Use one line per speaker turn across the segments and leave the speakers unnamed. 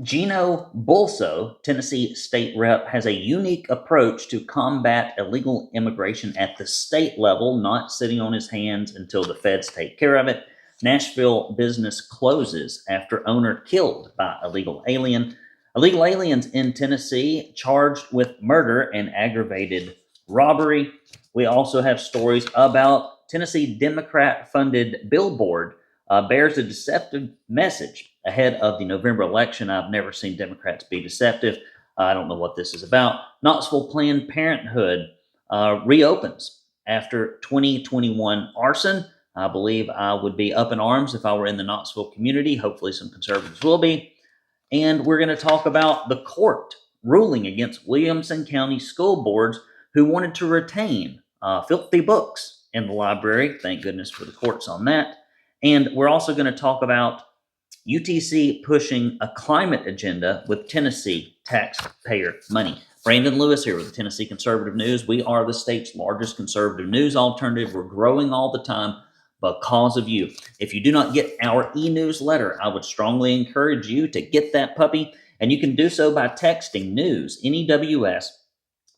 Gino Bulso, Tennessee state rep, has a unique approach to combat illegal immigration at the state level, not sitting on his hands until the feds take care of it. Nashville business closes after owner killed by illegal alien. Illegal aliens in Tennessee charged with murder and aggravated robbery. We also have stories about Tennessee Democrat funded Billboard bears a deceptive message ahead of the November election. I've never seen Democrats be deceptive. I don't know what this is about. Knoxville Planned Parenthood reopens after 2021 arson. I believe I would be up in arms if I were in the Knoxville community. Hopefully, some conservatives will be. And we're going to talk about the court ruling against Williamson County school boards who wanted to retain filthy books in the library. Thank goodness for the courts on that. And we're also going to talk about UTC pushing a climate agenda with Tennessee taxpayer money. Brandon Lewis here with the Tennessee Conservative News. We are the state's largest conservative news alternative. We're growing all the time because of you. If you do not get our eNewsletter, I would strongly encourage you to get that puppy. And you can do so by texting news, N-E-W-S,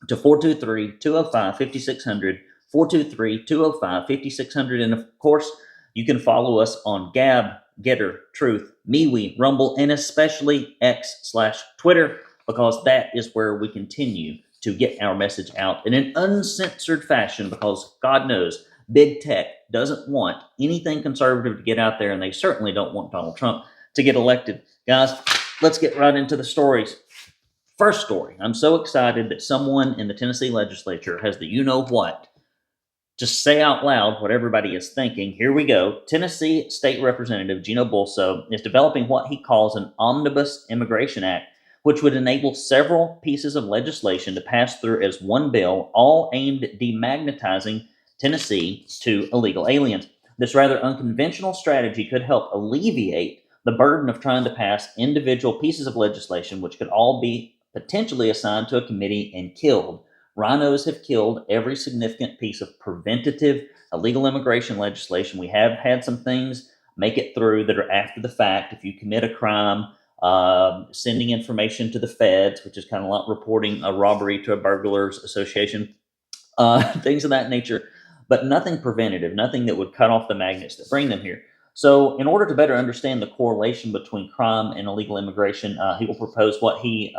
to 423-205-5600, 423-205-5600. And of course, you can follow us on Gab, Getter, Truth, MeWe, Rumble, and especially X/Twitter, because that is where we continue to get our message out in an uncensored fashion, because God knows big tech doesn't want anything conservative to get out there, and they certainly don't want Donald Trump to get elected. Guys, let's get right into the stories. First story, I'm so excited that someone in the Tennessee legislature has the you-know-what. Just say out loud what everybody is thinking. Here we go. Tennessee State Representative Gino Bulso is developing what he calls an Omnibus Immigration Act, which would enable several pieces of legislation to pass through as one bill, all aimed at demagnetizing Tennessee to illegal aliens. This rather unconventional strategy could help alleviate the burden of trying to pass individual pieces of legislation, which could all be potentially assigned to a committee and killed. Rhinos have killed every significant piece of preventative illegal immigration legislation. We have had some things make it through that are after the fact. If you commit a crime, sending information to the feds, which is kind of like reporting a robbery to a burglars association, things of that nature, but nothing preventative, nothing that would cut off the magnets that bring them here. So in order to better understand the correlation between crime and illegal immigration, he will propose what he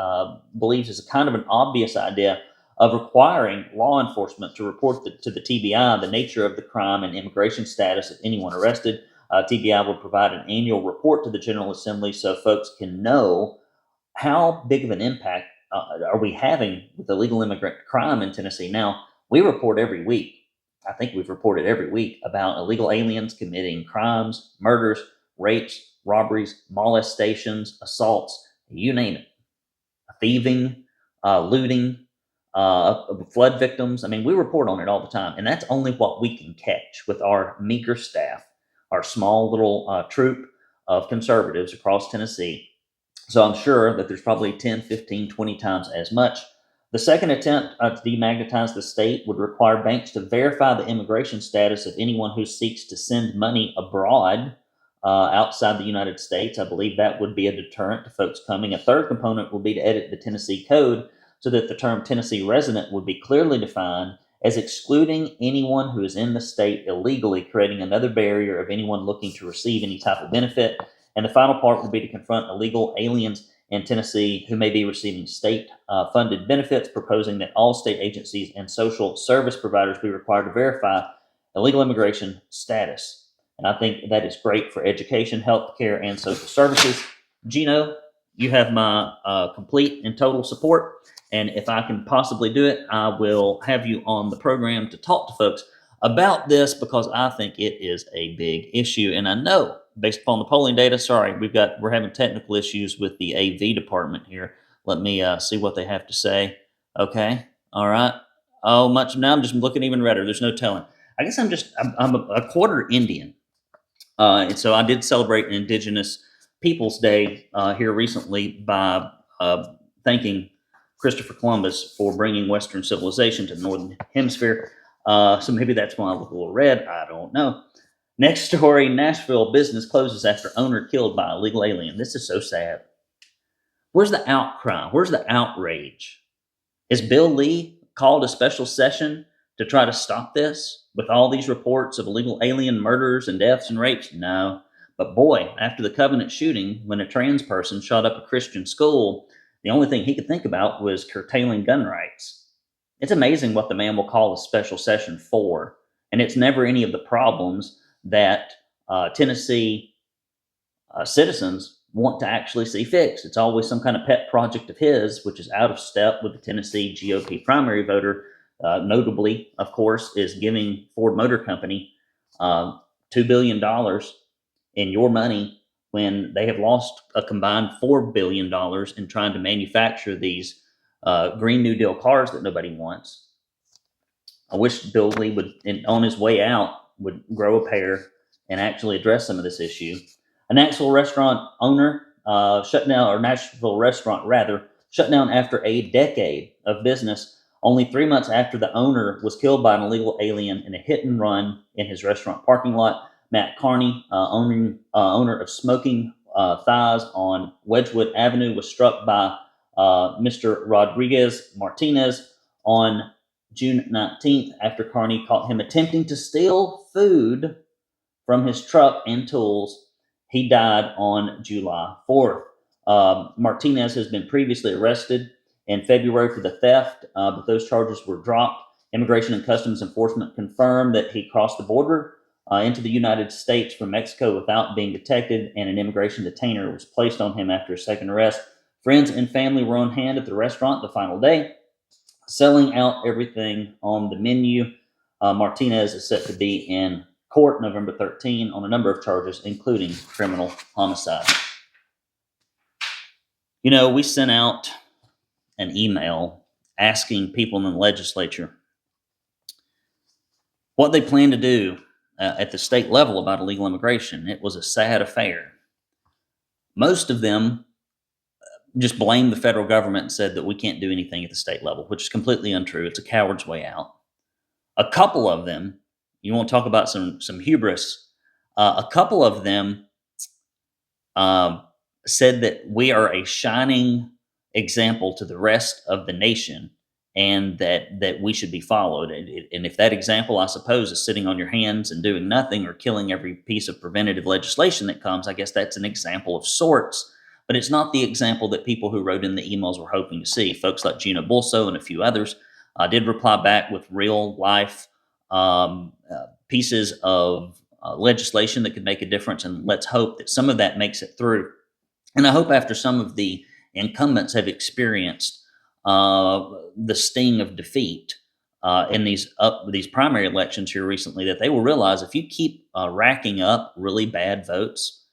believes is a kind of an obvious idea of requiring law enforcement to report to the TBI the nature of the crime and immigration status of anyone arrested. TBI will provide an annual report to the General Assembly so folks can know how big of an impact are we having with illegal immigrant crime in Tennessee. Now, we report every week. I think we've reported every week about illegal aliens committing crimes, murders, rapes, robberies, molestations, assaults, you name it, thieving, looting, flood victims. I mean, we report on it all the time, and that's only what we can catch with our meager staff, our small little troop of conservatives across Tennessee. So I'm sure that there's probably 10, 15, 20 times as much. The second attempt to demagnetize the state would require banks to verify the immigration status of anyone who seeks to send money abroad outside the United States. I believe that would be a deterrent to folks coming. A third component would be to edit the Tennessee Code so that the term Tennessee resident would be clearly defined as excluding anyone who is in the state illegally, creating another barrier of anyone looking to receive any type of benefit. And the final part would be to confront illegal aliens in Tennessee who may be receiving state-funded benefits, proposing that all state agencies and social service providers be required to verify illegal immigration status. And I think that is great for education, healthcare, and social services. Gino, you have my complete and total support. And if I can possibly do it, I will have you on the program to talk to folks about this, because I think it is a big issue. And I know, based upon the polling data, we're having technical issues with the AV department here. Let me see what they have to say. Okay, all right. Oh, now I'm just looking even redder. There's no telling. I guess I'm a quarter Indian, and so I did celebrate an Indigenous Peoples Day here recently by thanking Christopher Columbus for bringing Western civilization to the Northern Hemisphere. So maybe that's why I look a little red. I don't know. Next story, Nashville business closes after owner killed by illegal alien. This is so sad. Where's the outcry? Where's the outrage? Is Bill Lee called a special session to try to stop this with all these reports of illegal alien murders and deaths and rapes? No. But boy, after the Covenant shooting, when a trans person shot up a Christian school, the only thing he could think about was curtailing gun rights. It's amazing what the man will call a special session for. And it's never any of the problems that Tennessee citizens want to actually see fixed. It's always some kind of pet project of his, which is out of step with the Tennessee GOP primary voter. Notably, of course, is giving Ford Motor Company $2 billion in your money when they have lost a combined $4 billion in trying to manufacture these Green New Deal cars that nobody wants. I wish Bill Lee would, on his way out, would grow a pair and actually address some of this issue. A Nashville restaurant owner shut down, or Nashville restaurant rather, shut down after a decade of business, only 3 months after the owner was killed by an illegal alien in a hit and run in his restaurant parking lot. Matt Carney, owner of Smoking Thighs on Wedgwood Avenue, was struck by Mr. Rodriguez Martinez on June 19th after Carney caught him attempting to steal food from his truck and tools. He died on July 4th. Martinez has been previously arrested in February for the theft, but those charges were dropped. Immigration and Customs Enforcement confirmed that he crossed the border into the United States from Mexico without being detected, and an immigration detainer was placed on him after a second arrest. Friends and family were on hand at the restaurant the final day, selling out everything on the menu. Martinez is set to be in court November 13 on a number of charges, including criminal homicide. You know, we sent out an email asking people in the legislature what they plan to do at the state level about illegal immigration. It was a sad affair. Most of them just blamed the federal government and said that we can't do anything at the state level, which is completely untrue. It's a coward's way out. A couple of them, you want to talk about some hubris, a couple of them said that we are a shining example to the rest of the nation and that we should be followed. And if that example, I suppose, is sitting on your hands and doing nothing or killing every piece of preventative legislation that comes, I guess that's an example of sorts. But it's not the example that people who wrote in the emails were hoping to see. Folks like Gino, Bulso, and a few others did reply back with real-life pieces of legislation that could make a difference, and let's hope that some of that makes it through. And I hope after some of the incumbents have experienced the sting of defeat in these primary elections here recently, that they will realize if you keep racking up really bad votes,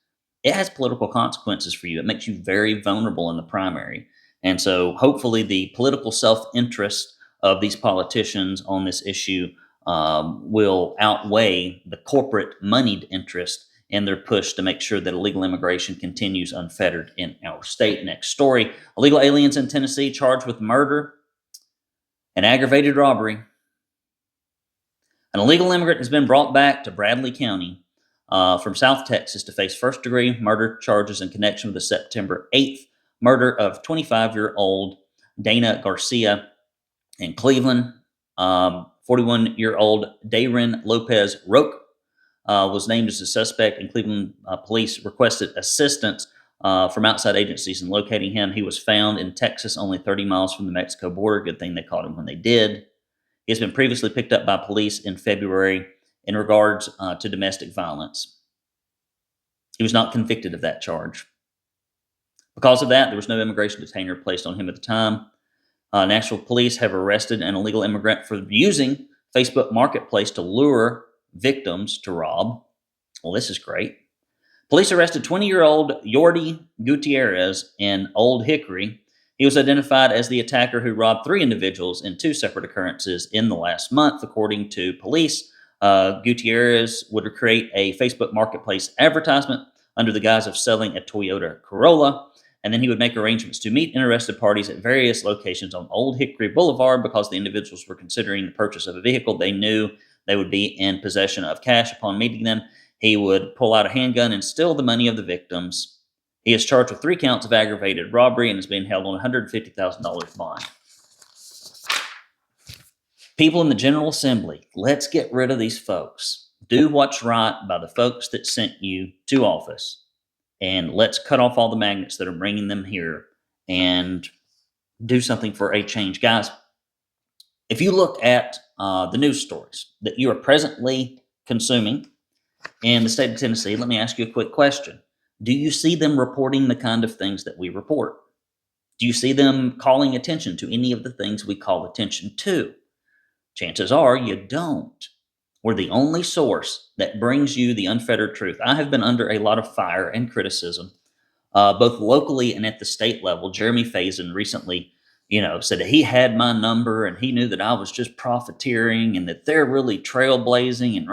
it has political consequences for you. It makes you very vulnerable in the primary. And so hopefully the political self-interest of these politicians on this issue will outweigh the corporate moneyed interest in their push to make sure that illegal immigration continues unfettered in our state. Next story: illegal aliens in Tennessee charged with murder and aggravated robbery. An illegal immigrant has been brought back to Bradley County from South Texas to face first-degree murder charges in connection with the September 8th murder of 25-year-old Dana Garcia in Cleveland. 41-year-old Dayron Lopez Roque was named as a suspect, and Cleveland police requested assistance from outside agencies in locating him. He was found in Texas, only 30 miles from the Mexico border. Good thing they caught him when they did. He has been previously picked up by police in February in regards to domestic violence. He was not convicted of that charge. Because of that, there was no immigration detainer placed on him at the time. Nashville police have arrested an illegal immigrant for using Facebook Marketplace to lure victims to rob. Well, this is great. Police arrested 20-year-old Yordi Gutierrez in Old Hickory. He was identified as the attacker who robbed 3 individuals in 2 separate occurrences in the last month, according to police. Gutierrez would create a Facebook Marketplace advertisement under the guise of selling a Toyota Corolla, and then he would make arrangements to meet interested parties at various locations on Old Hickory Boulevard. Because the individuals were considering the purchase of a vehicle, they knew they would be in possession of cash. Upon meeting them, he would pull out a handgun and steal the money of the victims. He is charged with 3 counts of aggravated robbery and is being held on a $150,000 bond. People in the General Assembly, let's get rid of these folks. Do what's right by the folks that sent you to office. And let's cut off all the magnets that are bringing them here and do something for a change. Guys, if you look at the news stories that you are presently consuming in the state of Tennessee, let me ask you a quick question. Do you see them reporting the kind of things that we report? Do you see them calling attention to any of the things we call attention to? Chances are you don't. We're the only source that brings you the unfettered truth. I have been under a lot of fire and criticism, both locally and at the state level. Jeremy Faison recently, said that he had my number and he knew that I was just profiteering and that they're really trailblazing and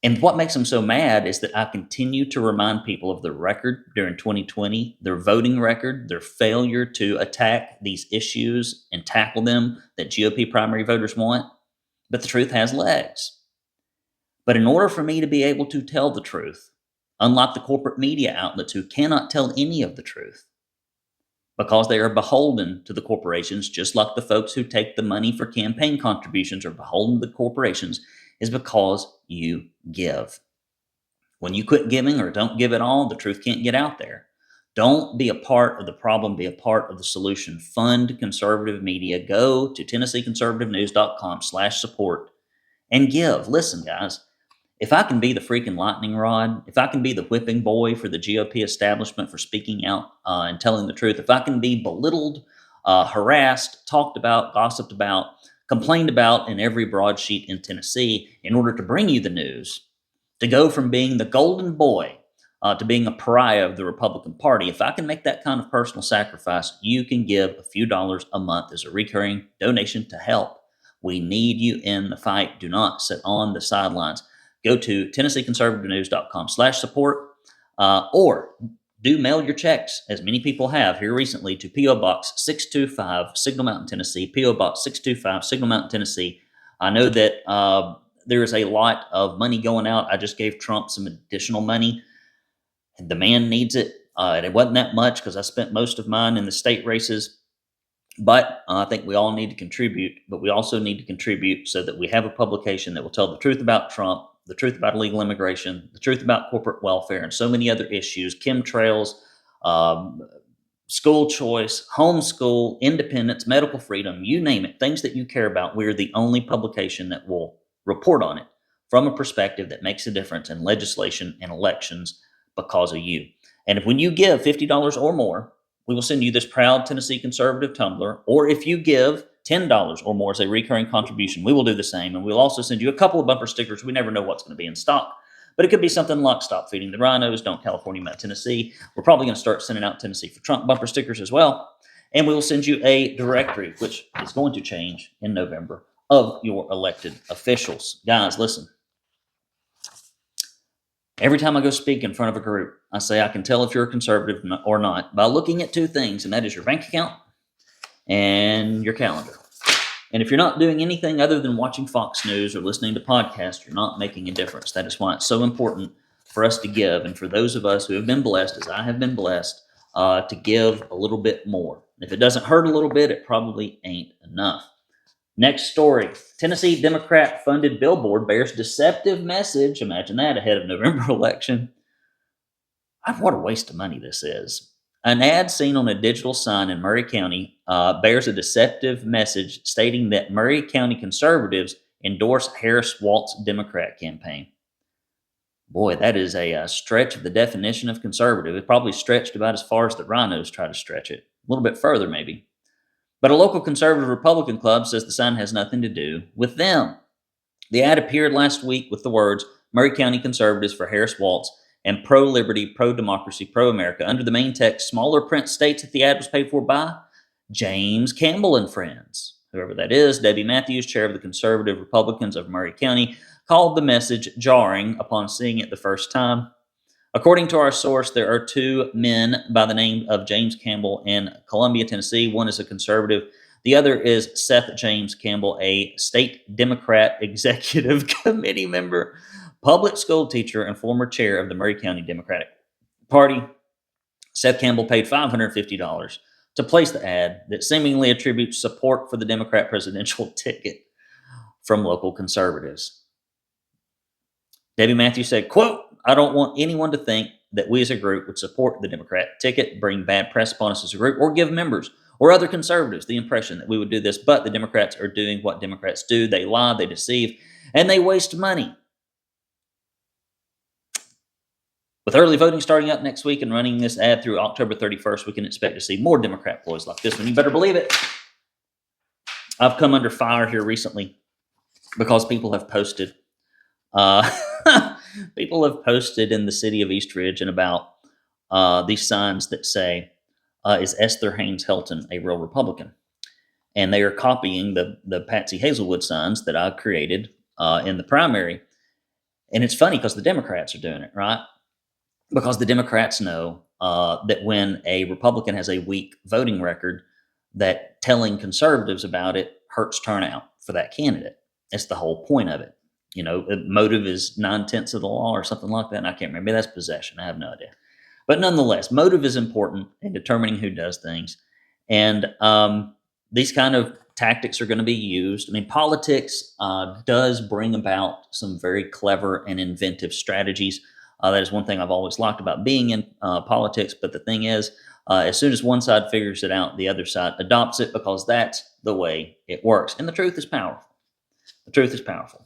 And what makes them so mad is that I continue to remind people of the record during 2020, their voting record, their failure to attack these issues and tackle them that GOP primary voters want. But the truth has legs. But in order for me to be able to tell the truth, unlike the corporate media outlets who cannot tell any of the truth, because they are beholden to the corporations, just like the folks who take the money for campaign contributions are beholden to the corporations, is because you give. When you quit giving or don't give at all, the truth can't get out there. Don't be a part of the problem, be a part of the solution. Fund conservative media. Go to TennesseeConservativeNews.com/support and give. Listen, guys, if I can be the freaking lightning rod, if I can be the whipping boy for the GOP establishment for speaking out and telling the truth, if I can be belittled, harassed, talked about, gossiped about, complained about in every broadsheet in Tennessee in order to bring you the news, to go from being the golden boy to being a pariah of the Republican Party, if I can make that kind of personal sacrifice, you can give a few dollars a month as a recurring donation to help. We need you in the fight. Do not sit on the sidelines. Go to TennesseeConservativeNews.com/support or do mail your checks, as many people have here recently, to P.O. Box 625, Signal Mountain, Tennessee. P.O. Box 625, Signal Mountain, Tennessee. I know that there is a lot of money going out. I just gave Trump some additional money. The man needs it. It wasn't that much because I spent most of mine in the state races. But I think we all need to contribute. But we also need to contribute so that we have a publication that will tell the truth about Trump, the truth about illegal immigration, the truth about corporate welfare, and so many other issues, chemtrails, school choice, homeschool, independence, medical freedom, you name it, things that you care about. We're the only publication that will report on it from a perspective that makes a difference in legislation and elections because of you. And if when you give $50 or more, we will send you this proud Tennessee conservative tumbler, or if you give $10 or more as a recurring contribution, we will do the same. And we'll also send you a couple of bumper stickers. We never know what's going to be in stock, but it could be something like Stop Feeding the Rhinos, Don't California Met Tennessee. We're probably going to start sending out Tennessee for Trump bumper stickers as well. And we will send you a directory, which is going to change in November, of your elected officials. Guys, listen. Every time I go speak in front of a group, I say I can tell if you're a conservative or not by looking at two things, and that is your bank account and your calendar. And if you're not doing anything other than watching Fox News or listening to podcasts, you're not making a difference. That is why it's so important for us to give, and for those of us who have been blessed, as I have been blessed, to give a little bit more. If it doesn't hurt a little bit, it probably ain't enough. Next story. Tennessee Democrat-funded Billboard bears deceptive message. Imagine that, ahead of November election. What a waste of money this is. An ad seen on a digital sign in Murray County bears a deceptive message stating that Murray County conservatives endorse Harris Walt's Democrat campaign. Boy, that is a stretch of the definition of conservative. It probably stretched about as far as the rhinos try to stretch it. A little bit further, maybe. But a local conservative Republican club says the sign has nothing to do with them. The ad appeared last week with the words, Murray County Conservatives for Harris Waltz and pro-liberty, pro-democracy, pro-America. Under the main text, smaller print states that the ad was paid for by James Campbell and Friends. Whoever that is, Debbie Matthews, chair of the Conservative Republicans of Murray County, called the message jarring upon seeing it the first time. According to our source, there are two men by the name of James Campbell in Columbia, Tennessee. One is a conservative. The other is Seth James Campbell, a state Democrat executive committee member. Public school teacher and former chair of the Murray County Democratic Party, Seth Campbell paid $550 to place the ad that seemingly attributes support for the Democrat presidential ticket from local conservatives. Debbie Matthews said, quote, I don't want anyone to think that we as a group would support the Democrat ticket, bring bad press upon us as a group, or give members or other conservatives the impression that we would do this. But the Democrats are doing what Democrats do. They lie, they deceive, and they waste money. With early voting starting up next week and running this ad through October 31st, we can expect to see more Democrat ploys like this one. You better believe it. I've come under fire here recently because people have posted people have posted in the city of East Ridge and about these signs that say, is Esther Haynes Helton a real Republican? And they are copying the Patsy Hazelwood signs that I created in the primary. And it's funny because the Democrats are doing it, right? Because the Democrats know that when a Republican has a weak voting record, that telling conservatives about it hurts turnout for that candidate. That's the whole point of it. You know, motive is 9/10 of the law or something like that. And I can't remember. Maybe that's possession. I have no idea. But nonetheless, motive is important in determining who does things. And these kind of tactics are going to be used. I mean, politics does bring about some very clever and inventive strategies. That is one thing I've always liked about being in politics. But the thing is, as soon as one side figures it out, the other side adopts it because that's the way it works. And the truth is powerful. The truth is powerful.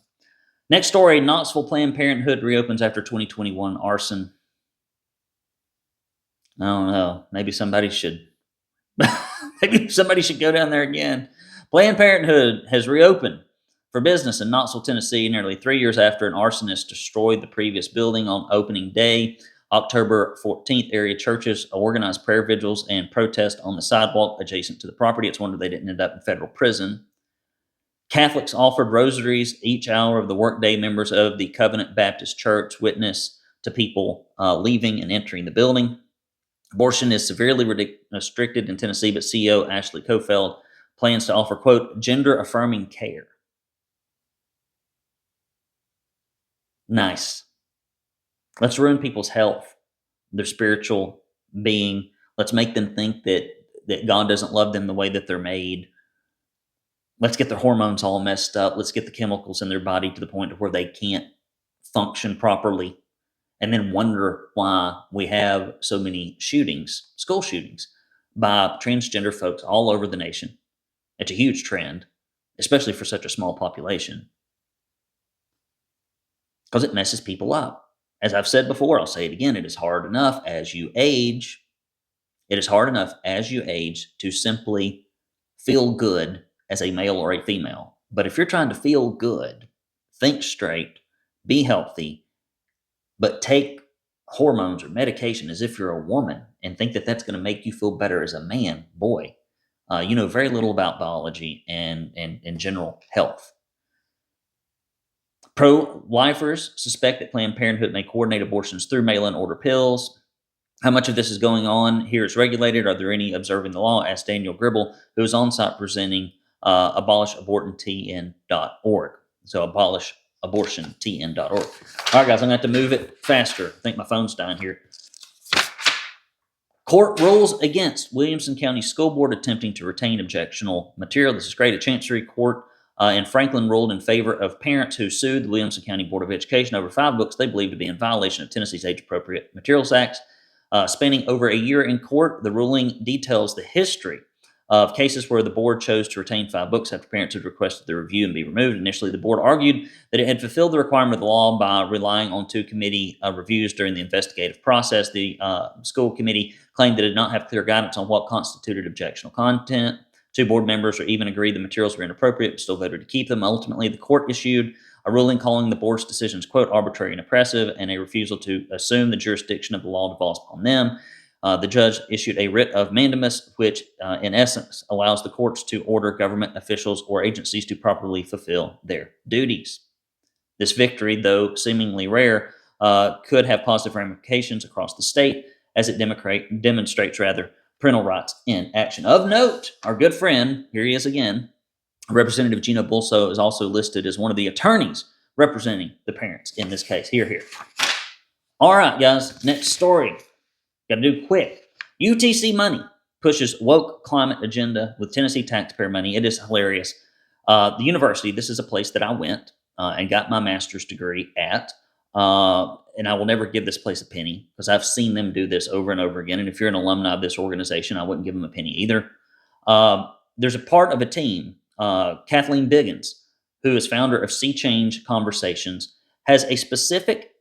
Next story, Knoxville Planned Parenthood reopens after 2021 arson. I don't know. Maybe somebody should go down there again. Planned Parenthood has reopened for business in Knoxville, Tennessee, nearly 3 years after an arsonist destroyed the previous building on opening day. October 14th, area churches organized prayer vigils and protest on the sidewalk adjacent to the property. It's a wonder they didn't end up in federal prison. Catholics offered rosaries each hour of the workday. Members of the Covenant Baptist Church witnessed to people leaving and entering the building. Abortion is severely restricted in Tennessee, but CEO Ashley Kofeld plans to offer, quote, gender-affirming care. Nice. Let's ruin people's health, their spiritual being. Let's make them think that God doesn't love them the way that they're made. Let's get their hormones all messed up. Let's get the chemicals in their body to the point where they can't function properly. And then wonder why we have so many shootings, school shootings, by transgender folks all over the nation. It's a huge trend, especially for such a small population, because it messes people up. As I've said before, I'll say it again, it is hard enough as you age. It is hard enough as you age to simply feel good as a male or a female. But if you're trying to feel good, think straight, be healthy, but take hormones or medication as if you're a woman and think that that's going to make you feel better as a man, boy, you know very little about biology and general health. Pro-lifers suspect that Planned Parenthood may coordinate abortions through mail-in order pills. How much of this is going on here is regulated? Are there any observing the law? Asked Daniel Gribble, who is on site presenting abolishabortiontn.org. So abolishabortiontn.org. All right, guys, I'm going to have to move it faster. I think my phone's dying here. Court rules against Williamson County School Board attempting to retain objectionable material. This is great. A Chancery Court in Franklin ruled in favor of parents who sued the Williamson County Board of Education over 5 books they believe to be in violation of Tennessee's Age-Appropriate Materials Act. Spanning over a year in court, the ruling details the history of cases where the board chose to retain 5 books after parents had requested the review and be removed. Initially, the board argued that it had fulfilled the requirement of the law by relying on 2 committee reviews during the investigative process. The school committee claimed that it did not have clear guidance on what constituted objectionable content. 2 board members or even agreed the materials were inappropriate, but still voted to keep them. Ultimately, the court issued a ruling calling the board's decisions, quote, arbitrary and oppressive, and a refusal to assume the jurisdiction of the law devolves upon them. The judge issued a writ of mandamus, which in essence allows the courts to order government officials or agencies to properly fulfill their duties. This victory, though seemingly rare, could have positive ramifications across the state as it demonstrates parental rights in action. Of note, our good friend, here he is again, Representative Gino Bulso is also listed as one of the attorneys representing the parents in this case. Here. All right, guys, next story. Got to do quick. UTC money pushes woke climate agenda with Tennessee taxpayer money. It is hilarious. The university, this is a place that I went and got my master's degree at. And I will never give this place a penny because I've seen them do this over and over again. And if you're an alumni of this organization, I wouldn't give them a penny either. There's a part of a team, Kathleen Biggins, who is founder of Sea Change Conversations, has a specific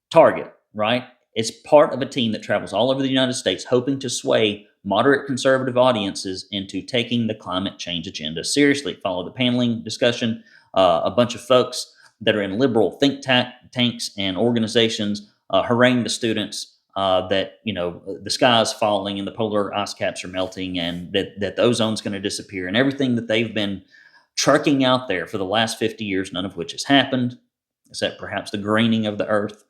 target, right? It's part of a team that travels all over the United States hoping to sway moderate conservative audiences into taking the climate change agenda seriously. Follow the paneling discussion. A bunch of folks that are in liberal think tanks and organizations harangue the students that, the sky is falling and the polar ice caps are melting and that the ozone's going to disappear and everything that they've been trucking out there for the last 50 years, none of which has happened, except perhaps the greening of the earth.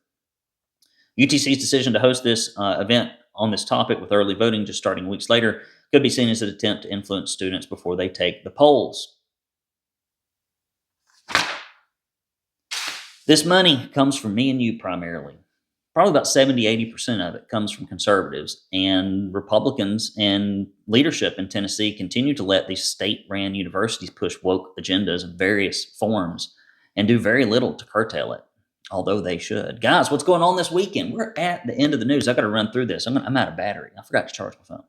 UTC's decision to host this event on this topic with early voting just starting weeks later could be seen as an attempt to influence students before they take the polls. This money comes from me and you primarily. Probably about 70-80% of it comes from conservatives, and Republicans and leadership in Tennessee continue to let these state-ran universities push woke agendas in various forms and do very little to curtail it, although they should. Guys, what's going on this weekend? We're at the end of the news. I've got to run through this. I'm out of battery. I forgot to charge my phone.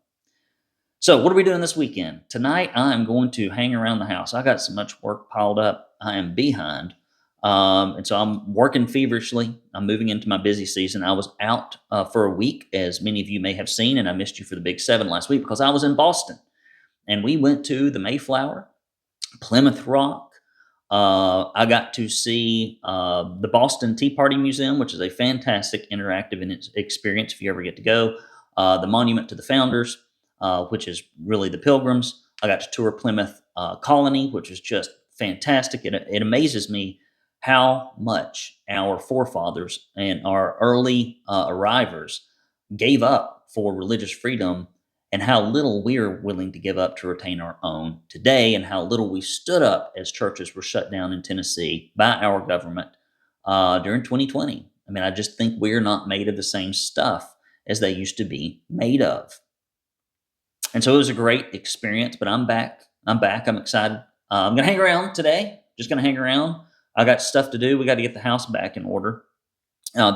So what are we doing this weekend? Tonight, I'm going to hang around the house. I got so much work piled up. I am behind. And so I'm working feverishly. I'm moving into my busy season. I was out for a week, as many of you may have seen, and I missed you for the Big 7 last week because I was in Boston. And we went to the Mayflower, Plymouth Rock. I got to see the Boston Tea Party Museum, which is a fantastic interactive experience if you ever get to go. The Monument to the Founders, which is really the Pilgrims. I got to tour Plymouth Colony, which is just fantastic. It amazes me how much our forefathers and our early arrivers gave up for religious freedom and how little we're willing to give up to retain our own today and how little we stood up as churches were shut down in Tennessee by our government during 2020. I mean, I just think we're not made of the same stuff as they used to be made of. And so it was a great experience, but I'm back. I'm excited. I'm going to hang around today. Just going to hang around. I got stuff to do. We got to get the house back in order.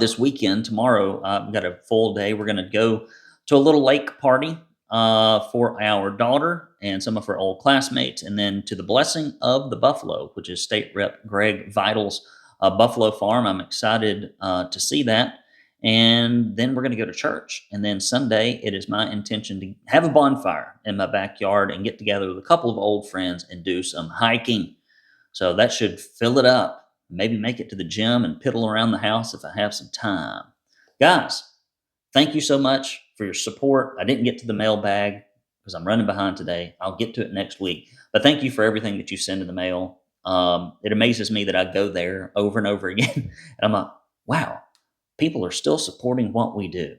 This weekend, tomorrow, we've got a full day. We're going to go to a little lake party for our daughter and some of her old classmates, and then to the Blessing of the Buffalo, which is State Rep Greg Vital's Buffalo Farm. I'm excited to see that. And then we're going to go to church. And then Sunday, it is my intention to have a bonfire in my backyard and get together with a couple of old friends and do some hiking. So that should fill it up. Maybe make it to the gym and piddle around the house if I have some time. Guys, thank you so much for your support. I didn't get to the mailbag because I'm running behind today. I'll get to it next week. But thank you for everything that you send in the mail. It amazes me that I go there over and over again. And I'm like, wow, people are still supporting what we do.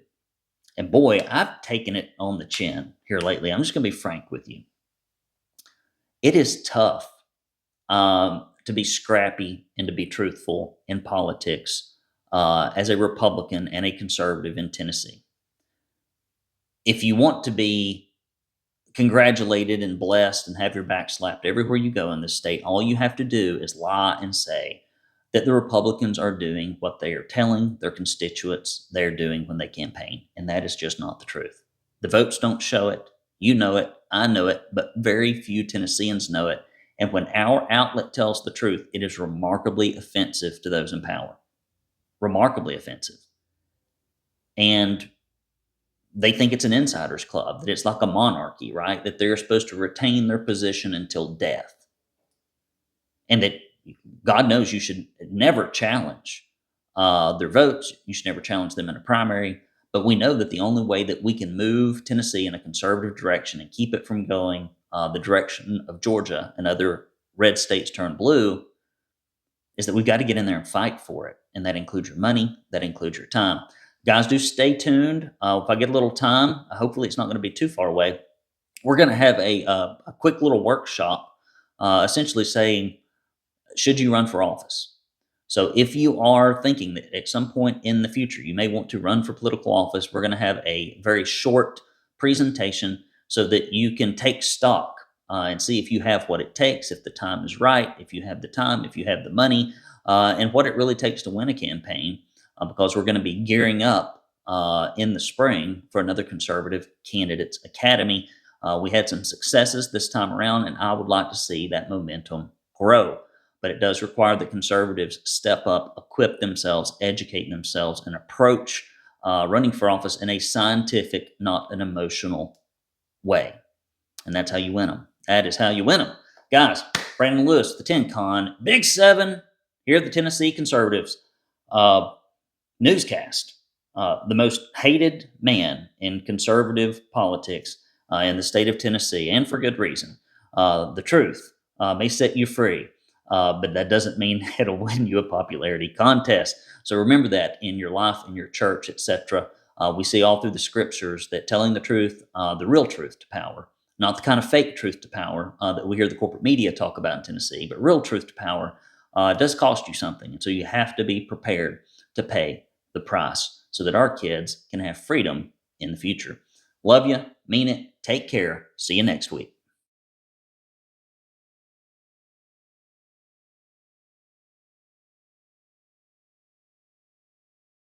And boy, I've taken it on the chin here lately. I'm just going to be frank with you. It is tough to be scrappy and to be truthful in politics as a Republican and a conservative in Tennessee. If you want to be congratulated and blessed and have your back slapped everywhere you go in this state, all you have to do is lie and say that the Republicans are doing what they are telling their constituents they're doing when they campaign. And that is just not the truth. The votes don't show it. You know it. I know it. But very few Tennesseans know it. And when our outlet tells the truth, it is remarkably offensive to those in power. Remarkably offensive. And they think it's an insider's club, that it's like a monarchy, right? That they're supposed to retain their position until death. And that God knows you should never challenge their votes. You should never challenge them in a primary. But we know that the only way that we can move Tennessee in a conservative direction and keep it from going the direction of Georgia and other red states turned blue is that we've got to get in there and fight for it. And that includes your money. That includes your time. Guys, do stay tuned. If I get a little time, hopefully it's not going to be too far away. We're going to have a quick little workshop essentially saying, should you run for office? So if you are thinking that at some point in the future you may want to run for political office, we're going to have a very short presentation so that you can take stock and see if you have what it takes, if the time is right, if you have the time, if you have the money, and what it really takes to win a campaign, because we're going to be gearing up in the spring for another conservative candidates academy. We had some successes this time around, and I would like to see that momentum grow. But it does require that conservatives step up, equip themselves, educate themselves, and approach running for office in a scientific, not an emotional way. And that's how you win them. That is how you win them. Guys, Brandon Lewis, the 10 Con, Big 7, here at the Tennessee Conservatives newscast. The most hated man in conservative politics in the state of Tennessee, and for good reason. The truth may set you free, but that doesn't mean it'll win you a popularity contest. So remember that in your life, in your church, etc. We see all through the scriptures that telling the truth, the real truth to power, not the kind of fake truth to power that we hear the corporate media talk about in Tennessee, but real truth to power does cost you something. And so you have to be prepared to pay the price so that our kids can have freedom in the future. Love you, mean it, take care, see you next week.